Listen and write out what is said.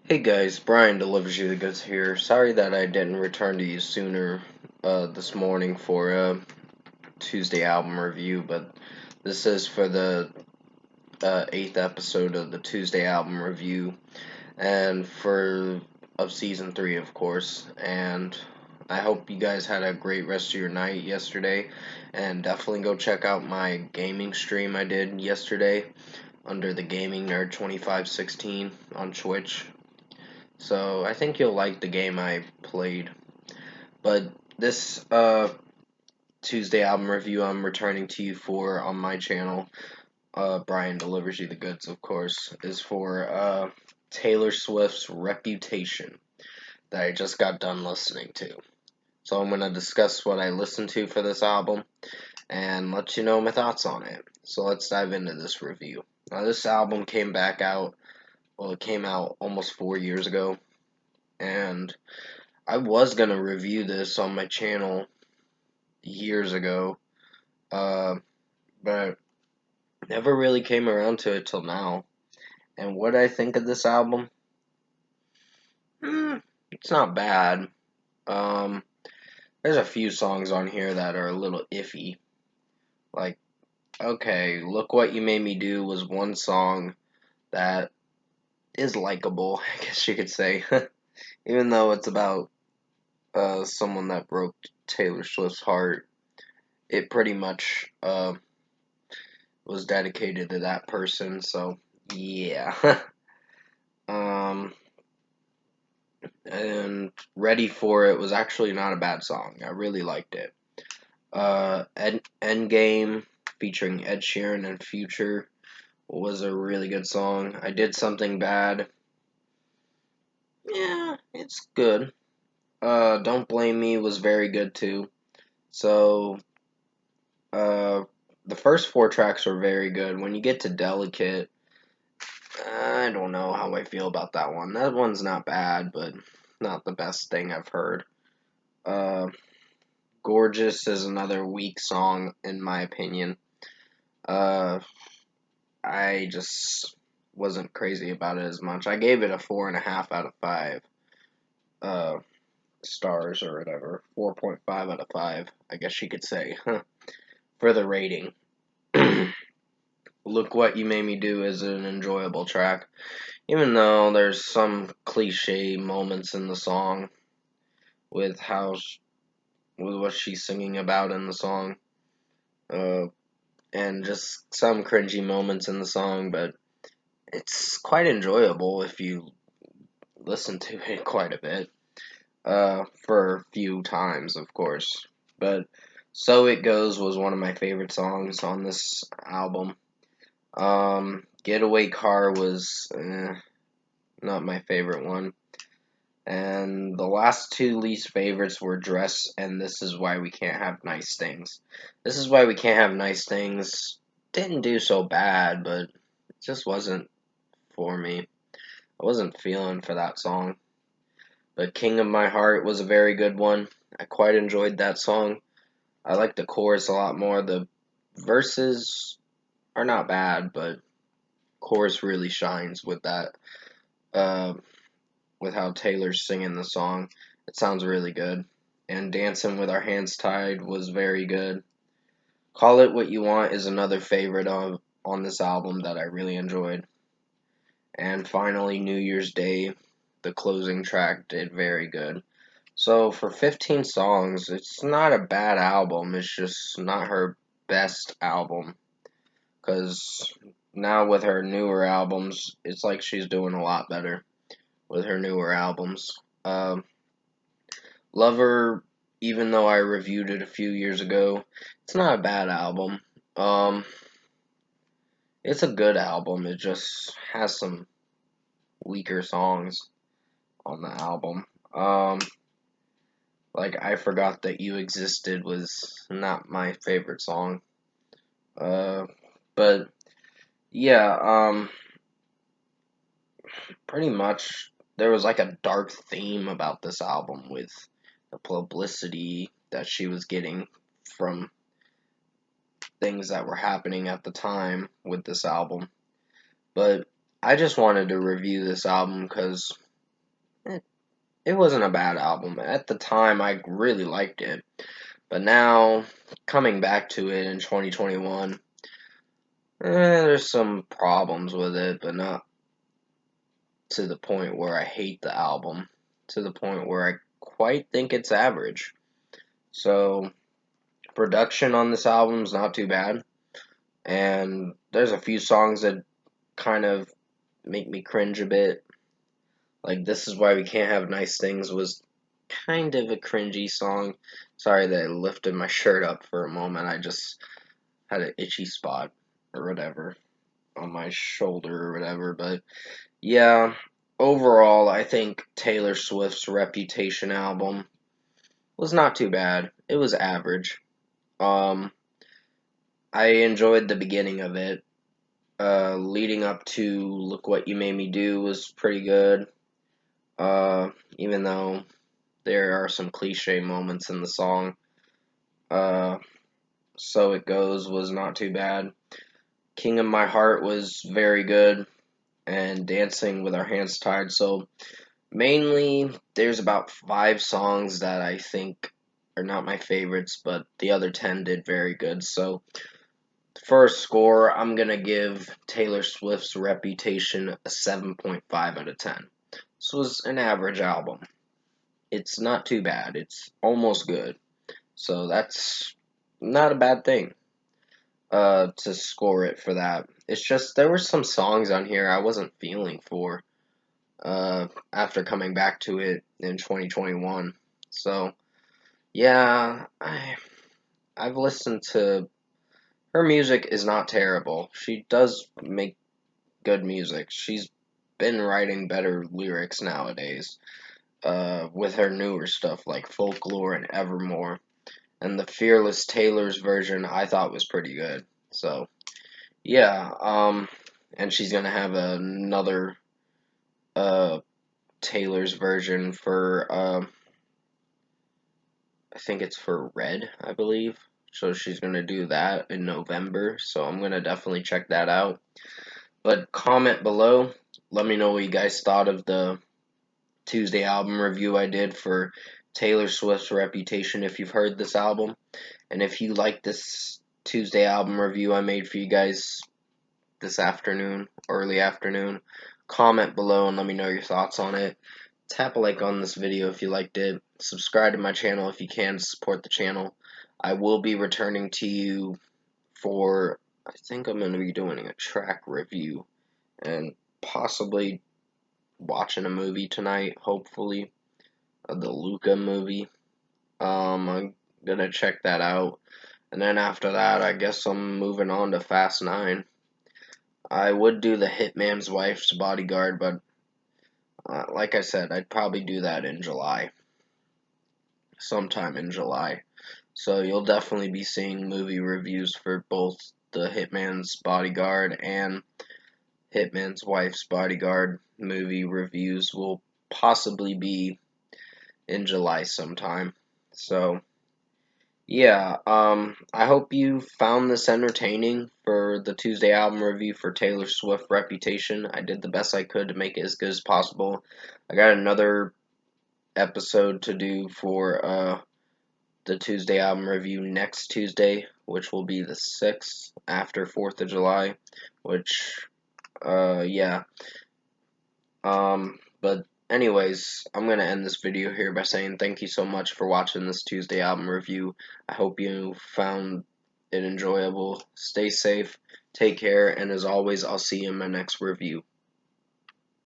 Hey guys, Brian delivers you the goods here. Sorry that I didn't return to you sooner this morning for a Tuesday album review, but this is for the eighth episode of the Tuesday album review, and for of season 3, of course. And I hope you guys had a great rest of your night yesterday, and definitely go check out my gaming stream I did yesterday under the Gaming Nerd 2516 on Twitch. So I think you'll like the game I played. But this Tuesday album review I'm returning to you for on my channel, Brian delivers you the goods, of course, is for Taylor Swift's Reputation that I just got done listening to. So I'm going to discuss what I listened to for this album and let you know my thoughts on it. So let's dive into this review. Now this album came out almost 4 years ago, and I was gonna review this on my channel years ago, uh, but never really came around to it till now. And what I think of this album? It's not bad. Um, there's a few songs on here that are a little iffy. Like, okay, Look What You Made Me Do was one song that is likable, I guess you could say. Even though it's about someone that broke Taylor Swift's heart, it pretty much was dedicated to that person, so yeah. um, and Ready for It was actually not a bad song. I really liked it. Endgame featuring Ed Sheeran and Future was a really good song. I Did Something Bad. Yeah, it's good. Don't Blame Me was very good too. So, uh, the first 4 tracks were very good. When you get to Delicate, I don't know how I feel about that one. That one's not bad, but not the best thing I've heard. Uh, Gorgeous is another weak song, in my opinion. Uh, I just wasn't crazy about it as much. I gave it a 4.5 out of 5 uh, stars or whatever. 4.5 out of 5, I guess you could say, for the rating. Look What You Made Me Do is an enjoyable track, even though there's some cliche moments in the song with with what she's singing about in the song, uh, and just some cringy moments in the song, but it's quite enjoyable if you listen to it quite a bit, for a few times, of course. But So It Goes was one of my favorite songs on this album. Getaway Car was not my favorite one. And the last 2 least favorites were Dress and This Is Why We Can't Have Nice Things. This Is Why We Can't Have Nice Things didn't do so bad, but it just wasn't for me. I wasn't feeling for that song. But King of My Heart was a very good one. I quite enjoyed that song. I like the chorus a lot more. The verses are not bad, but chorus really shines with that. Uh, with how Taylor's singing the song. It sounds really good. And Dancing with Our Hands Tied was very good. Call It What You Want is another favorite on this album that I really enjoyed. And finally, New Year's Day, the closing track, did very good. So for 15 songs, it's not a bad album. It's just not her best album. Because now with her newer albums, it's like she's doing a lot better with her newer albums. Lover, even though I reviewed it a few years ago, it's not a bad album. Um, it's a good album. It just has some weaker songs on the album. Um, like I Forgot That You Existed was not my favorite song. Uh, but yeah, pretty much there was like a dark theme about this album with the publicity that she was getting from things that were happening at the time with this album. But I just wanted to review this album because it wasn't a bad album. At the time, I really liked it. But now, coming back to it in 2021, there's some problems with it, but not to the point where I hate the album, to the point where I quite think it's average. So, production on this album is not too bad, and there's a few songs that kind of make me cringe a bit. Like, This Is Why We Can't Have Nice Things was kind of a cringy song. Sorry that I lifted my shirt up for a moment. I just had an itchy spot or whatever on my shoulder or whatever. But yeah, overall, I think Taylor Swift's Reputation album was not too bad. It was average. Um, I enjoyed the beginning of it. Leading up to Look What You Made Me Do was pretty good. Even though there are some cliche moments in the song. So It Goes was not too bad. King of My Heart was very good. And Dancing with Our Hands Tied. So mainly, there's about 5 songs that I think are not my favorites, but the other 10 did very good. So for a score, I'm going to give Taylor Swift's Reputation a 7.5 out of 10. This was an average album. It's not too bad. It's almost good. So that's not a bad thing to score it for that. It's just there were some songs on here I wasn't feeling for after coming back to it in 2021. So yeah, I've listened to her music is not terrible. She does make good music. She's been writing better lyrics nowadays with her newer stuff like Folklore and Evermore. And the Fearless Taylor's version I thought was pretty good. So yeah, and she's gonna have another uh Taylor's version for I think it's for Red, I believe. So she's gonna do that in November. So I'm gonna definitely check that out. But comment below. Let me know what you guys thought of the Tuesday album review I did for Taylor Swift's Reputation if you've heard this album. And if you like this Tuesday album review I made for you guys this afternoon, early afternoon, comment below and let me know your thoughts on it. Tap a like on this video if you liked it. Subscribe to my channel if you can to support the channel. I will be returning to you for, I think I'm going to be doing a track review and possibly watching a movie tonight, hopefully. The Luca movie. I'm going to check that out. And then after that, I guess I'm moving on to Fast 9. I would do the Hitman's Wife's Bodyguard, but like I said, I'd probably do that in July. Sometime in July. So you'll definitely be seeing movie reviews for both the Hitman's Bodyguard and Hitman's Wife's Bodyguard. Movie reviews will possibly be in July sometime. So yeah, I hope you found this entertaining for the Tuesday album review for Taylor Swift Reputation. I did the best I could to make it as good as possible. I got another episode to do for the Tuesday album review next Tuesday, which will be the 6th after 4th of July, which yeah. But anyways, I'm going to end this video here by saying thank you so much for watching this Tuesday album review. I hope you found it enjoyable. Stay safe, take care, and as always, I'll see you in my next review.